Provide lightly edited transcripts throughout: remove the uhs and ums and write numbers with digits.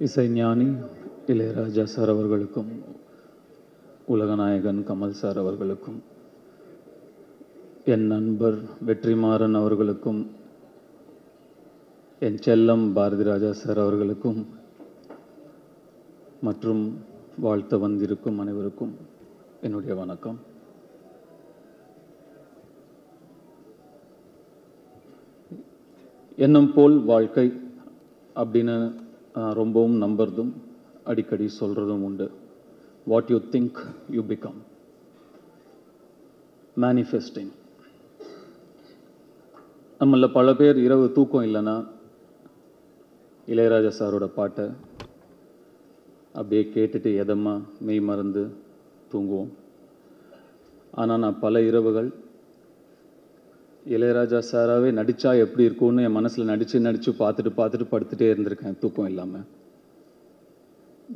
இசைஞானி இளையராஜா சார் அவர்களுக்கும் உலகநாயகன் கமல் சார் அவர்களுக்கும் என் நண்பர் வெற்றிமாறன் அவர்களுக்கும் என் செல்லம் பாரதி ராஜா சார் அவர்களுக்கும் மற்றும் வாழ்த்த வந்திருக்கும் அனைவருக்கும் என்னுடைய வணக்கம். எண்ணம் போல் வாழ்க்கை அப்படின்னு ரொம்பவும் நம்புறதும் அடிக்கடி சொல்கிறதும் உண்டு. What you think you become. Manifesting. நம்மள பல பேர் இரவு தூக்கம் இல்லைன்னா இளையராஜா சாரோட பாட்டை அப்படியே கேட்டுட்டு எதமா மெய் மறந்து தூங்குவோம். ஆனால் நான் பல இரவுகள் இளையராஜா சாராகவே நடித்தா எப்படி இருக்கும்னு என் மனசில் நடித்து பார்த்துட்டு படுத்துகிட்டே இருந்திருக்கேன் தூக்கம் இல்லாமல்.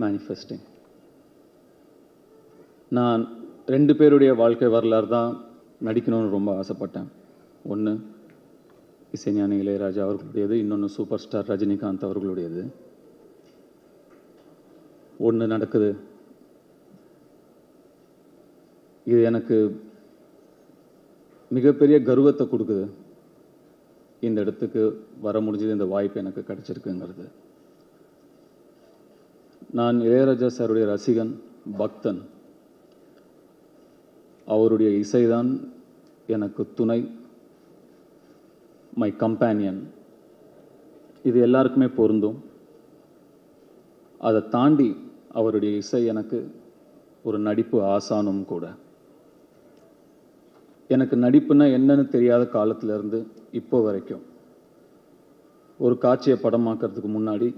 மேனிஃபெஸ்டிங். நான் 2 பேருடைய வாழ்க்கை வரலாறு தான் நடிக்கணும்னு ரொம்ப ஆசைப்பட்டேன். ஒன்று இசைஞானி இளையராஜா அவர்களுடையது, இன்னொன்று சூப்பர் ஸ்டார் ரஜினிகாந்த் அவர்களுடையது. ஒன்று நடக்குது. இது எனக்கு மிகப்பெரிய கர்வத்தை கொடுக்குது. இந்த இடத்துக்கு வர முடிஞ்சது, இந்த வாய்ப்பு எனக்கு கிடைச்சிருக்குங்கிறது. நான் இளையராஜா சாருடைய ரசிகன், பக்தன். அவருடைய இசைதான் எனக்கு துணை, மை கம்பேனியன். இது எல்லாருக்குமே பொருந்தும். அதை தாண்டி அவருடைய இசை எனக்கு ஒரு நடிப்பு ஆசானும் கூட. எனக்கு நடிப்புன்னா என்னன்னு தெரியாத காலத்திலேருந்து இப்போ வரைக்கும் ஒரு காட்சியை படமாக்கிறதுக்கு முன்னாடி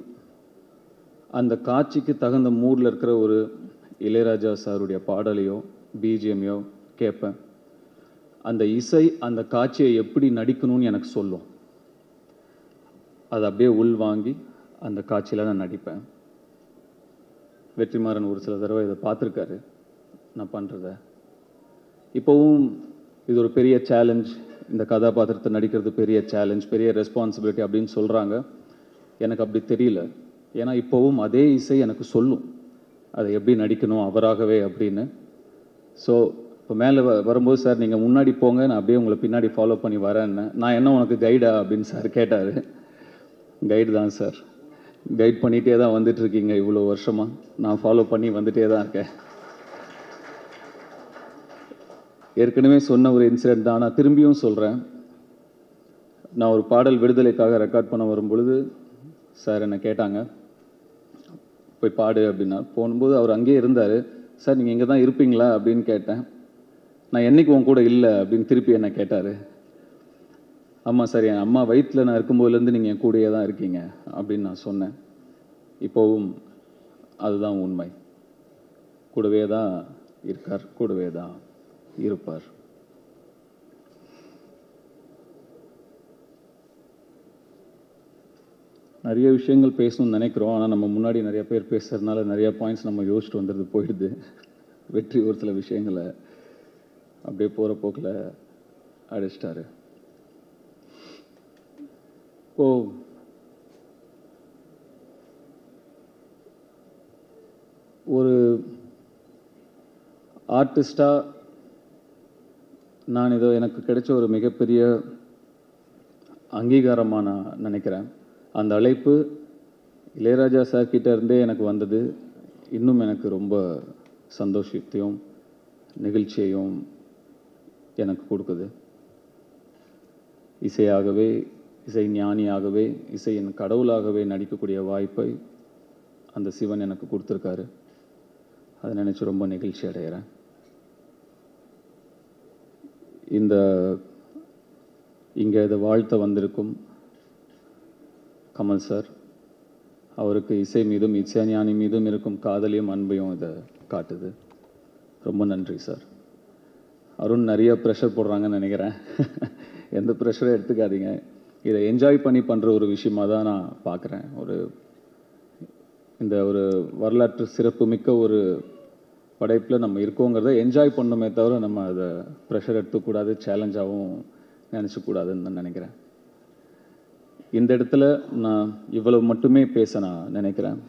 அந்த காட்சிக்கு தகுந்த மூடில் இருக்கிற ஒரு இளையராஜா சாருடைய பாடலையோ பிஜிஎம்மையோ கேட்பேன். அந்த இசை அந்த காட்சியை எப்படி நடிக்கணும்னு எனக்கு சொல்லும். அதை அப்படியே உள்வாங்கி அந்த காட்சியில் நான் நடிப்பேன். வெற்றிமாறன் ஒரு சில தடவை இதை பார்த்துருக்காரு நான் பண்ணுறத. இப்போவும் இது ஒரு பெரிய சேலஞ்ச், இந்த கதாபாத்திரத்தை நடிக்கிறது பெரிய சேலஞ்ச், பெரிய ரெஸ்பான்சிபிலிட்டி அப்படின்னு சொல்கிறாங்க. எனக்கு அப்படி தெரியல. ஏன்னா இப்போவும் அதே இசை எனக்கு சொல்லும் அதை எப்படி நடிக்கணும் அவராகவே அப்படின்னு. ஸோ இப்போ மேலே வரும்போது, சார் நீங்கள் முன்னாடி போங்க, நான் அப்படியே உங்களை பின்னாடி ஃபாலோ பண்ணி வரேன்னு. நான் என்ன உனக்கு கைடா அப்படின்னு சார் கேட்டார். கைடு தான் சார், கைட் பண்ணிகிட்டே தான் வந்துட்டுருக்கீங்க இவ்வளோ வருஷமாக. நான் ஃபாலோ பண்ணி வந்துகிட்டே தான் இருக்கேன். ஏற்கனவே சொன்ன ஒரு இன்சிடென்ட் தான், நான் திரும்பியும் சொல்கிறேன். நான் ஒரு பாடல் விடுதலைக்காக ரெக்கார்ட் பண்ண வரும்பொழுது சார் என்னை கேட்டாங்க, போய் பாடு அப்படின்னா. போகும்போது அவர் அங்கேயே இருந்தார். சார் நீங்கள் இங்கே தான் இருப்பீங்களா அப்படின்னு கேட்டேன். நான் என்றைக்கு உன் கூட இல்லை அப்படின்னு திருப்பி என்னை கேட்டார். ஆமாம் சார், என் அம்மா வயிற்றில் நான் இருக்கும்போதுலேருந்து நீங்கள் என் கூடயே தான் இருக்கீங்க அப்படின்னு நான் சொன்னேன். இப்போவும் அதுதான் உண்மை. கூடவே தான் இருக்கார், கூடவே தான் இருப்பார். நிறைய விஷயங்கள் பேசணும்னு நினைக்கிறோம். ஆனால் நம்ம முன்னாடி நிறைய பேர் பேசுறதுனால நிறைய பாயிண்ட்ஸ் நம்ம யோசிச்சுட்டு வந்துடுது போயிடுது. வெற்றி ஒரு சில விஷயங்களை அப்படியே போகிற போக்கில் அடிச்சிட்டாரு. ஒரு ஆர்டிஸ்டாக நான் இதோ எனக்கு கிடைச்ச ஒரு மிகப்பெரிய அங்கீகாரமாக நான் நினைக்கிறேன். அந்த அழைப்பு இளையராஜா சார் கிட்ட இருந்தே எனக்கு வந்தது. இன்னும் எனக்கு ரொம்ப சந்தோஷத்தையும் நெகிழ்ச்சியையும் எனக்கு கொடுக்குது. இசையாகவே, இசை ஞானியாகவே, இசையின் கடவுளாகவே நடிக்கக்கூடிய வாய்ப்பை அந்த சிவன் எனக்கு கொடுத்துருக்காரு. அதை நினச்சி ரொம்ப நெகிழ்ச்சி அடைகிறேன். இங்கே இதை வாழ்த்த வந்திருக்கும் கமல் சார், அவருக்கு இசை மீதும் இசைஞானி மீதும் இருக்கும் காதலையும் அன்பையும் இதை காட்டுது. ரொம்ப நன்றி சார். அருண் நிறைய ப்ரெஷர் போடுறாங்கன்னு நினைக்கிறேன். எந்த ப்ரெஷரை எடுத்துக்காதீங்க. இதை என்ஜாய் பண்ணி பண்ணுற ஒரு விஷயமாக தான் நான் பார்க்குறேன். இந்த ஒரு வரலாற்று சிறப்பு மிக்க ஒரு படைப்பில் நம்ம இருக்கோங்கிறத என்ஜாய் பண்ணணுமே தவிர நம்ம அதை ப்ரெஷர் எடுத்துக்கூடாது, சேலஞ்சாகவும் நினச்சக்கூடாதுன்னு நான் நினைக்கிறேன். இந்த இடத்துல நான் இவ்வளவு மட்டுமே பேச நான் நினைக்கிறேன்.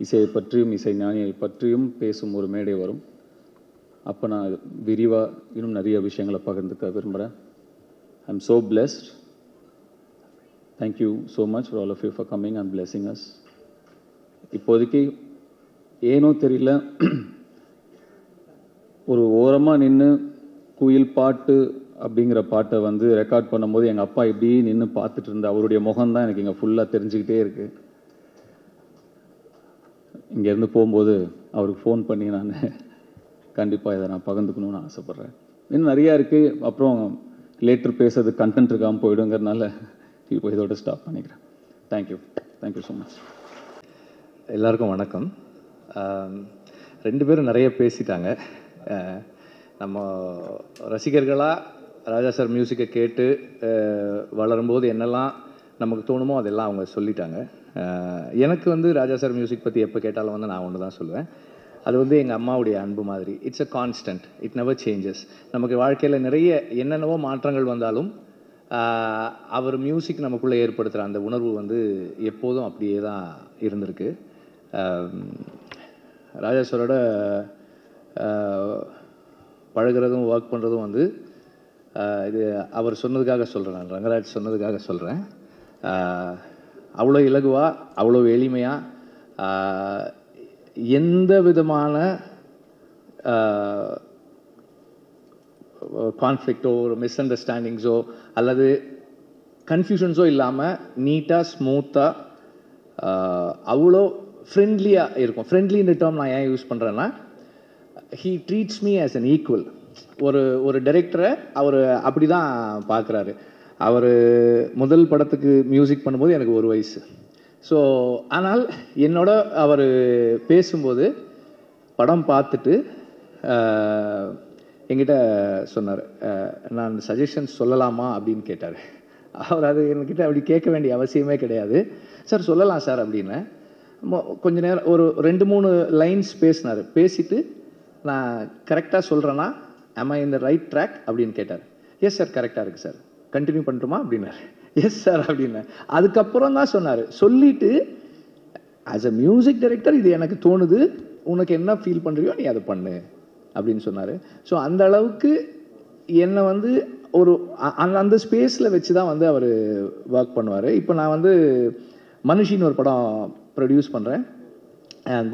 இசையை பற்றியும் இசை ஞானியை பற்றியும் பேசும் ஒரு மேடை வரும். அப்போ நான் விரிவாக இன்னும் நிறைய விஷயங்களை பகிர்ந்துக்க விரும்புகிறேன். I am so blessed. Thank you so much for all of you for coming and blessing us. இப்போதைக்கு ஏனோ தெரியல, ஒரு ஓரமாக நின்று குயில் பாட்டு அப்படிங்கிற பாட்டை வந்து ரெக்கார்ட் பண்ணும்போது எங்கள் அப்பா இப்படி நின்று பார்த்துட்டு இருந்த அவருடைய முகம்தான் எனக்கு இங்கே ஃபுல்லாக தெரிஞ்சுக்கிட்டே இருக்குது. இங்கேருந்து போகும்போது அவருக்கு ஃபோன் பண்ணி நான் கண்டிப்பாக இதை நான் பகிர்ந்துக்கணும்னு ஆசைப்பட்றேன். இன்னும் நிறையா இருக்குது. அப்புறம் லேட்டர் பேசுறது கண்டென்ட் இருக்காமல் போயிடுங்கிறதுனால இப்போ இதோட ஸ்டாப் பண்ணிக்கிறேன். Thank you so much. எல்லாருக்கும் வணக்கம். ரெண்டு பேரும் நிறைய பேசிட்டாங்க. நம்ம ரசிகர்களாக ராஜா சார் மியூசிக்கை கேட்டு வளரும்போது என்னெல்லாம் நமக்கு தோணுமோ அதெல்லாம் அவங்க சொல்லிட்டாங்க. எனக்கு வந்து ராஜா சார் மியூசிக் பற்றி எப்போ கேட்டாலும் வந்து நான் ஒன்று தான் சொல்லுவேன். அது வந்து எங்கள் அம்மாவுடைய அன்பு மாதிரி. It's a constant, it never changes. நமக்கு வாழ்க்கையில் நிறைய என்னென்னவோ மாற்றங்கள் வந்தாலும் அவர் மியூசிக் நமக்குள்ளே ஏற்படுத்துகிற அந்த உணர்வு வந்து எப்போதும் அப்படியே தான் இருந்திருக்கு. ராஜா சாரோட பழகிறதும் ஒர்க் பண்ணுறதும் வந்து இது அவர் சொன்னதுக்காக சொல்கிறேன், நான் ரங்கராஜ் சொன்னதுக்காக சொல்கிறேன். அவ்வளோ இலகுவாக, அவ்வளோ எளிமையாக, எந்த விதமான கான்ஃப்ளிக்டோ ஒரு மிஸ் அண்டர்ஸ்டாண்டிங்ஸோ அல்லது கன்ஃபியூஷன்ஸோ இல்லாமல் நீட்டாக ஸ்மூத்தாக அவ்வளோ ஃப்ரெண்ட்லியாக இருக்கும். ஃப்ரெண்ட்லின்ற டேர்ம் நான் ஏன் யூஸ் பண்ணுறேன்னா, he treats me as an equal. ஒரு டைரக்டரை அவர் அப்படி தான் பார்க்குறாரு. அவர் முதல் படத்துக்கு மியூசிக் பண்ணும்போது எனக்கு 1 வயசு. ஸோ ஆனால் என்னோட அவர் பேசும்போது படம் பார்த்துட்டு என்கிட்ட சொன்னார், நான் சஜஷன்ஸ் சொல்லலாமா அப்படின்னு கேட்டார். அவர் அது என்கிட்ட அப்படி கேட்க வேண்டிய அவசியமே கிடையாது. சார் சொல்லலாம் சார் அப்படின்னு கொஞ்ச நேரம் ஒரு 2-3 லைன்ஸ் பேசினார். பேசிட்டு நான் கரெக்டாக சொல்கிறேன்னா am I in the right track அப்படின்னு கேட்டார். எஸ் சார் கரெக்டாக இருக்குது சார், கண்டினியூ பண்ணுறோமா அப்படின்னாரு. எஸ் சார் அப்படின்னேன். அதுக்கப்புறம் தான் சொன்னார், சொல்லிவிட்டு ஆஸ் அ மியூசிக் டைரக்டர் இது எனக்கு தோணுது, உனக்கு என்ன ஃபீல் பண்ணுறியோ நீ அதை பண்ணு அப்படின்னு சொன்னார். ஸோ அந்த அளவுக்கு என்னை வந்து ஒரு அந்த ஸ்பேஸில் வச்சு தான் வந்து அவர் ஒர்க் பண்ணுவார். இப்போ நான் வந்து மனுஷின்னு ஒரு படம் ப்ரொடியூஸ் பண்ணுறேன்,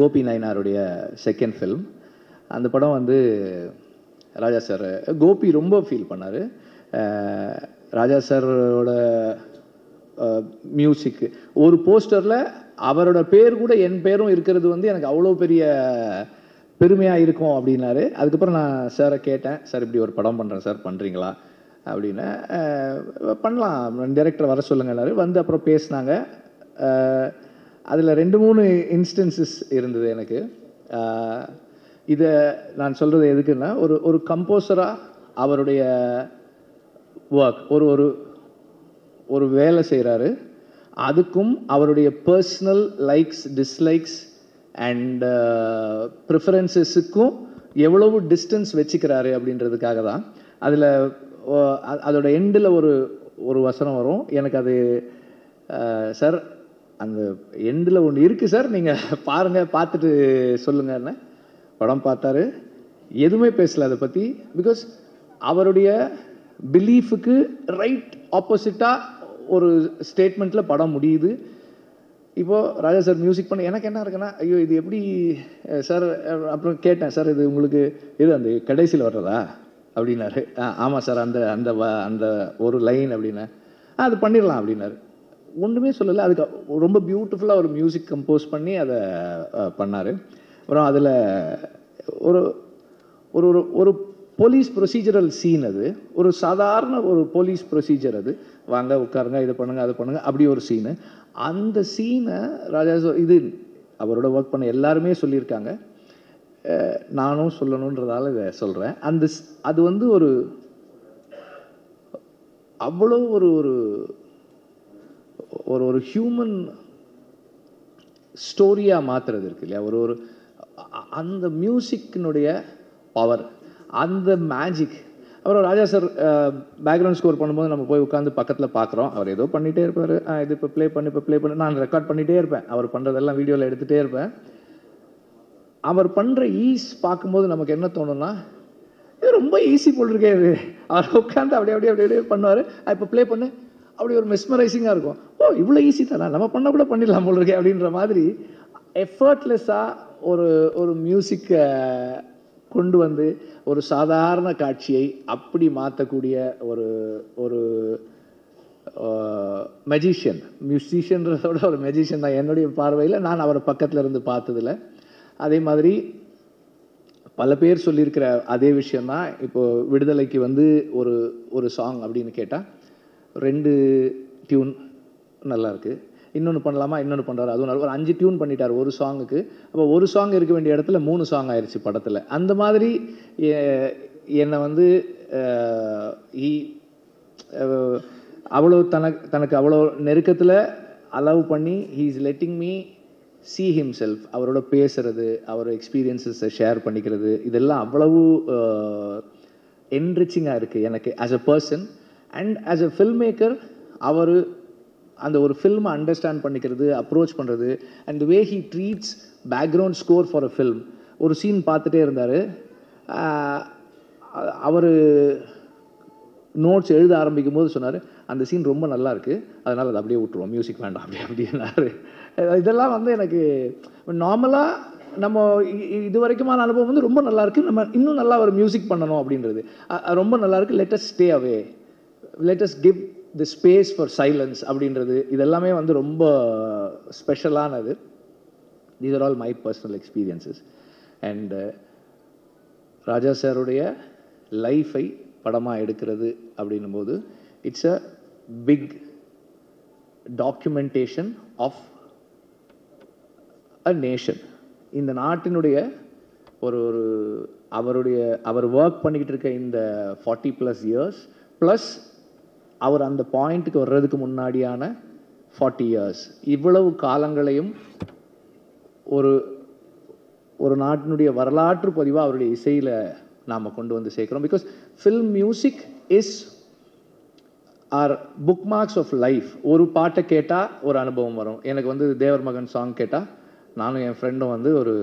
கோபி நயனாருடைய செகண்ட் ஃபில்ம். அந்த படம் வந்து ராஜா சார், கோபி ரொம்ப ஃபீல் பண்ணார். ராஜா சாரோட மியூசிக்கு ஒரு போஸ்டரில் அவரோட பேர் கூட என் பேரும் இருக்கிறது வந்து எனக்கு அவ்வளோ பெரிய பெருமையாக இருக்கும் அப்படின்னாரு. அதுக்கப்புறம் நான் சாரை கேட்டேன், சார் இப்படி ஒரு படம் பண்ணுறேன் சார், பண்ணுறீங்களா அப்படின்னு. பண்ணலாம், டைரக்டர் வர சொல்லுங்கன்னாரு. வந்து அப்புறம் பேசினாங்க. அதில் 2-3 இன்ஸ்டன்சஸ் இருந்தது எனக்கு. இதை நான் சொல்கிறது எதுக்குன்னா, ஒரு கம்போசராக அவருடைய ஒர்க் ஒரு வேலை செய்கிறாரு, அதுக்கும் அவருடைய பர்சனல் லைக்ஸ் டிஸ்லைக்ஸ் அண்ட் ப்ரிஃபரன்சஸுக்கும் எவ்வளவு டிஸ்டன்ஸ் வச்சுக்கிறாரு அப்படின்றதுக்காக தான். அதில் அதோட எண்டில் ஒரு வசனம் வரும். எனக்கு அது சார் அந்த எண்டில் ஒன்று இருக்குது சார், நீங்கள் பாருங்கள், பார்த்துட்டு சொல்லுங்கன்னு. படம் பார்த்தாரு, எதுவுமே பேசலை அதை பற்றி. பிகாஸ் அவருடைய பிலீஃபுக்கு ரைட் ஆப்போசிட்டாக ஒரு ஸ்டேட்மெண்ட்டில் படம் முடியுது. இப்போது ராஜா சார் மியூசிக் பண்ண எனக்கு என்ன இருக்குன்னா, ஐயோ இது எப்படி சார். அப்புறம் கேட்டேன், சார் இது உங்களுக்கு இது அந்த கடைசியில் வர்றதா அப்படின்னாரு. ஆமாம் சார், அந்த அந்த அந்த ஒரு லைன் அப்படின்னா அது பண்ணிடலாம் அப்படின்னாரு. ஒன்றுமே சொல்லலை. அதுக்கு ரொம்ப பியூட்டிஃபுல்லாக ஒரு மியூசிக் கம்போஸ் பண்ணி அதை பண்ணார். அப்புறம் அதில் ஒரு ஒரு ஒரு போலீஸ் ப்ரொசீஜரல் சீன். அது ஒரு சாதாரண ஒரு போலீஸ் ப்ரொசீஜர். அது வாங்க உட்காருங்க, இதை பண்ணுங்கள் அதை பண்ணுங்கள், அப்படி ஒரு சீனு. அந்த சீனை ராஜா இது அவரோட ஒர்க் பண்ண எல்லாருமே சொல்லியிருக்காங்க, நானும் சொல்லணுன்றதால இதை சொல்கிறேன். அது வந்து அவ்வளோ ஒரு ஒரு ஹியூமன் ஸ்டோரியாக மாற்றுறது இருக்கு இல்லையா. ஒரு அந்த மியூசிக்கினுடைய பவர், அந்த மேஜிக். அப்புறம் ராஜா சார் பேக்ரவுண்ட் ஸ்கோர் பண்ணும்போது நம்ம போய் உட்காந்து பக்கத்தில் பார்க்குறோம். அவர் ஏதோ பண்ணிகிட்டே இருப்பார். இது இப்போ ப்ளே பண்ணி நான் ரெக்கார்ட் பண்ணிகிட்டே இருப்பேன். அவர் பண்ணுறதெல்லாம் வீடியோவில் எடுத்துகிட்டே இருப்பேன். அவர் பண்ணுற ஈஸ் பார்க்கும்போது நமக்கு என்ன தோணும்னா, இது ரொம்ப ஈஸி போல் இருக்கே இது. அவர் உட்காந்து அப்படியே பண்ணுவார். இப்போ ப்ளே பண்ணு, அப்படி ஒரு மெஸ்மரைசிங்காக இருக்கும். ஓ இவ்வளோ ஈஸி தானே, நம்ம பண்ண கூட பண்ணிடலாம் போல் இருக்கே அப்படின்ற மாதிரி எஃபர்ட்லெஸ்ஸாக ஒரு மியூசிக்கை கொண்டு வந்து ஒரு சாதாரண காட்சியை அப்படி மாற்றக்கூடிய ஒரு மெஜிஷியன். மியூசிஷியன்றதோட ஒரு மெஜிஷியன் தான் என்னுடைய பார்வையில், நான் அவரை பக்கத்தில் இருந்து பார்த்ததில்ல. அதே மாதிரி பல பேர் சொல்லியிருக்கிற அதே விஷயந்தான். இப்போது விடுதலைக்கு வந்து ஒரு சாங் அப்படின்னு கேட்டால் 2 டியூன் நல்லாயிருக்கு, இன்னொன்று பண்ணலாமா, இன்னொன்று பண்ணுறாரு, அதுவும் நல்லா ஒரு 5 டியூன் பண்ணிட்டார் ஒரு சாங்குக்கு. அப்போ ஒரு சாங் இருக்க வேண்டிய இடத்துல 3 சாங் ஆயிடுச்சு படத்தில். அந்த மாதிரி என்னை வந்து அவ்வளோ தனக்கு அவ்வளோ நெருக்கத்தில் அலோவ் பண்ணி he is letting me see himself. அவரோட பேசுறது, அவரோட எக்ஸ்பீரியன்ஸஸை ஷேர் பண்ணிக்கிறது, இதெல்லாம் அவ்வளவு என்ரிச்சிங்காக இருக்குது எனக்கு as a person. And as a film maker அவர் அந்த ஒரு ஃபில்மை அண்டர்ஸ்டாண்ட் பண்ணிக்கிறது, அப்ரோச் பண்ணுறது, and way he treats background score for a film. ஒரு சீன் பார்த்துட்டே இருந்தார், அவர் நோட்ஸ் எழுத ஆரம்பிக்கும் போது சொன்னார், அந்த சீன் ரொம்ப நல்லா இருக்குது, அதனால் அதை அப்படியே விட்டுருவோம், மியூசிக் வேண்டாம் அப்படின்னாரு. இதெல்லாம் வந்து எனக்கு நார்மலாக நம்ம இது வரைக்குமான அனுபவம் வந்து ரொம்ப நல்லாயிருக்கு, நம்ம இன்னும் நல்லா ஒரு மியூசிக் பண்ணணும் அப்படின்றது ரொம்ப நல்லாயிருக்கு. Let us stay away, let us give the space for silence அப்படின்றது, இதெல்லாமே வந்து ரொம்ப ஸ்பெஷலானது. These are all my personal experiences. And Raja சாருடைய லைஃபை படமாக எடுக்கிறது அப்படின்னும் போது it's a big documentation of a nation. இந்த நாட்டினுடைய அவர் ஒர்க் பண்ணிக்கிட்டு இருக்க இந்த 40+ இயர்ஸ் ப்ளஸ் அவர் அந்த பாயிண்ட்டுக்கு வர்றதுக்கு முன்னாடியான 40 இயர்ஸ், இவ்வளவு காலங்களையும் ஒரு நாட்டினுடைய வரலாற்று பதிவாக அவருடைய இசையில் நாம் கொண்டு வந்து சேர்க்குறோம். Because film music is or bookmarks of life. ஒரு பாட்டை கேட்டால் ஒரு அனுபவம் வரும். எனக்கு வந்து தேவர் மகன் சாங் கேட்டால், நானும் என் ஃப்ரெண்டும் வந்து ஒரு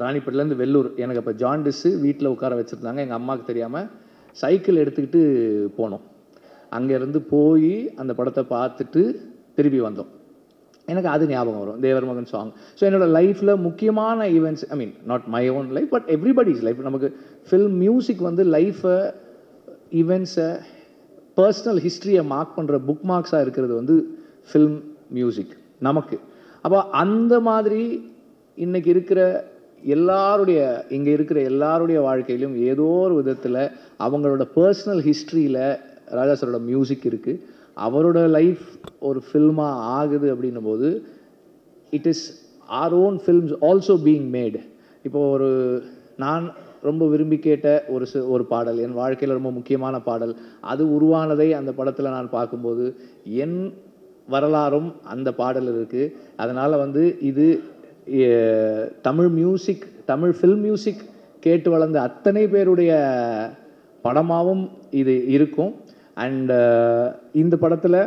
ராணிப்பேட்டிலேருந்து வெள்ளூர், எனக்கு அப்போ ஜாண்டிஸு, வீட்டில் உட்கார வச்சுருந்தாங்க, எங்கள் அம்மாவுக்கு தெரியாமல் சைக்கிள் எடுத்துக்கிட்டு போனோம். அங்கேருந்து போய் அந்த படத்தை பார்த்துட்டு திரும்பி வந்தோம். எனக்கு அது ஞாபகம் வரும், தேவர் மகன் சாங். ஸோ என்னோடய லைஃப்பில் முக்கியமான events, I mean not my own life but everybody's life, நமக்கு ஃபில்ம் மியூசிக் வந்து லைஃப்பை, ஈவெண்ட்ஸை, பர்சனல் ஹிஸ்ட்ரியை மார்க் பண்ணுற புக் மார்க்ஸாக இருக்கிறது வந்து ஃபில்ம் மியூசிக் நமக்கு. அப்போ அந்த மாதிரி இன்றைக்கி இருக்கிற இங்கே இருக்கிற எல்லாருடைய வாழ்க்கையிலும் ஏதோ ஒரு விதத்தில் அவங்களோட பர்சனல் ஹிஸ்ட்ரியில் ராஜா சாரோட மியூசிக் இருக்குது. அவரோட லைஃப் ஒரு ஃபில்மாக ஆகுது அப்படின்னும் போது it is our own films also being mat. இப்போது நான் ரொம்ப விரும்பி கேட்ட ஒரு பாடல், என் வாழ்க்கையில் ரொம்ப முக்கியமான பாடல், அது உருவானதை அந்த படத்தில் நான் பார்க்கும்போது என் வரலாறும் அந்த பாடல் இருக்குது. அதனால் வந்து இது Tamil music, Tamil film music கேட்டு வளர்ந்த அத்தனை பேருடைய படமாகவும் இது இருக்கும். அண்ட் இந்த படத்தில்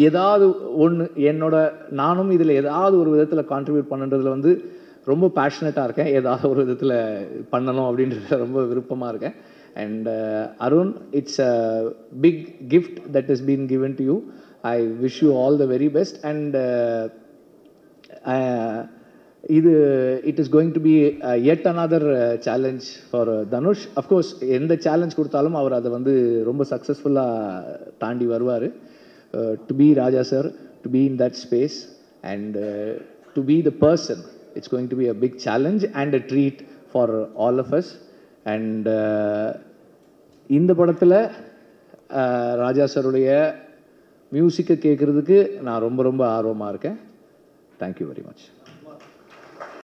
ஏதாவது ஒன்று நானும் இதில் ஏதாவது ஒரு விதத்தில் கான்ட்ரிபியூட் பண்ணுறதுல வந்து ரொம்ப பேஷனட்டாக இருக்கேன். ஏதாவது ஒரு விதத்தில் பண்ணணும் அப்படின்றத ரொம்ப விருப்பமாக இருக்கேன். And Arun, it's a big gift that is been given to you. I wish you all the very best. And it is going to be yet another challenge for Dhanush. Of course, எந்த challenge கொடுத்தாலும் அவர் அதை வந்து ரொம்ப சக்ஸஸ்ஃபுல்லாக தாண்டி வருவார். To be Raja sir, to be in that space and to be the person, it's going to be a big challenge and a treat for all of us. And இந்த படத்தில் ராஜா சாருடைய மியூசிக்கை கேட்குறதுக்கு நான் ரொம்ப ரொம்ப ஆர்வமாக இருக்கேன். Thank you very much.